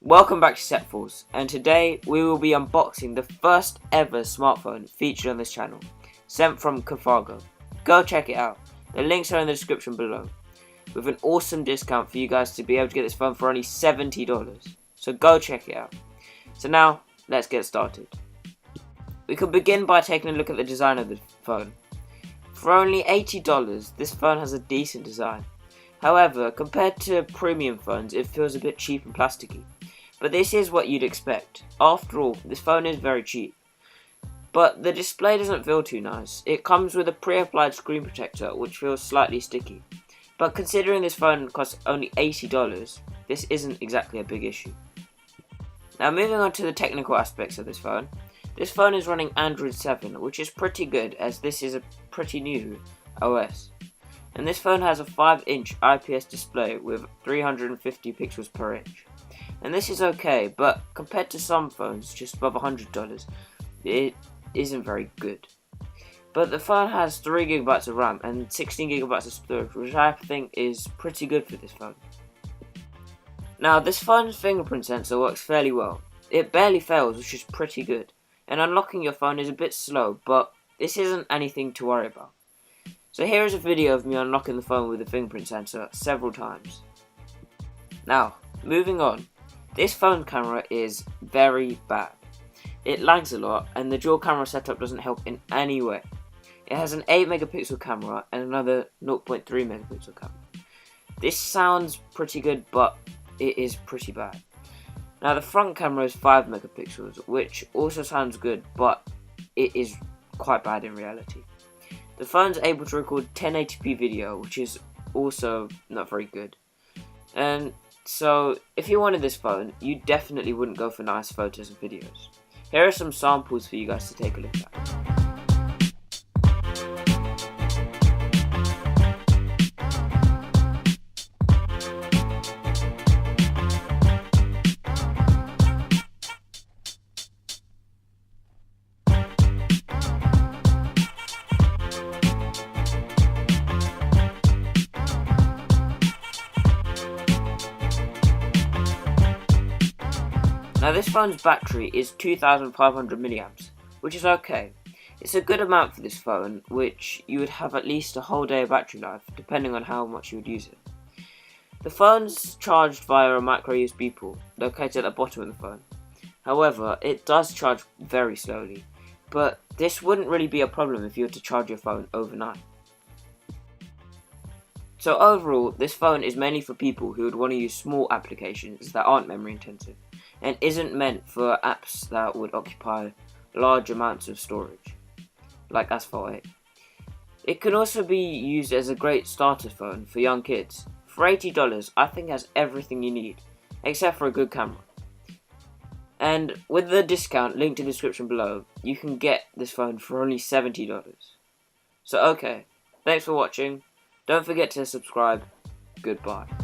Welcome back to Setfuls, and today we will be unboxing the first ever smartphone featured on this channel, sent from Vertrag. Go check it out, the links are in the description below, with an awesome discount for you guys to be able to get this phone for only $70, so go check it out. So now, let's get started. We could begin by taking a look at the design of the phone. For only $80, this phone has a decent design. However, compared to premium phones, it feels a bit cheap and plasticky. But this is what you'd expect. After all, this phone is very cheap. But the display doesn't feel too nice. It comes with a pre-applied screen protector which feels slightly sticky. But considering this phone costs only $80, this isn't exactly a big issue. Now moving on to the technical aspects of this phone. This phone is running Android 7, which is pretty good as this is a pretty new OS. And this phone has a 5-inch IPS display with 350 pixels per inch. And this is okay, but compared to some phones just above $100, it isn't very good. But the phone has 3GB of RAM and 16GB of storage, which I think is pretty good for this phone. Now this phone's fingerprint sensor works fairly well. It barely fails, which is pretty good. And unlocking your phone is a bit slow, but this isn't anything to worry about. So here is a video of me unlocking the phone with the fingerprint sensor several times. Now, moving on. This phone camera is very bad. It lags a lot and the dual camera setup doesn't help in any way. It has an 8MP camera and another 0.3MP camera. This sounds pretty good, but it is pretty bad. Now the front camera is 5MP, which also sounds good, but it is quite bad in reality. The phone's able to record 1080p video, which is also not very good. And so, if you wanted this phone, you definitely wouldn't go for nice photos and videos. Here are some samples for you guys to take a look at. Now this phone's battery is 2500 milliamps, which is okay. It's a good amount for this phone, which you would have at least a whole day of battery life, depending on how much you would use it. The phone's charged via a micro USB port, located at the bottom of the phone. However, it does charge very slowly, but this wouldn't really be a problem if you were to charge your phone overnight. So overall, this phone is mainly for people who would want to use small applications that aren't memory intensive, and isn't meant for apps that would occupy large amounts of storage, like Asphalt 8. It can also be used as a great starter phone for young kids. For $80, I think it has everything you need, except for a good camera. And with the discount linked in the description below, you can get this phone for only $70. So okay, thanks for watching. Don't forget to subscribe. Goodbye.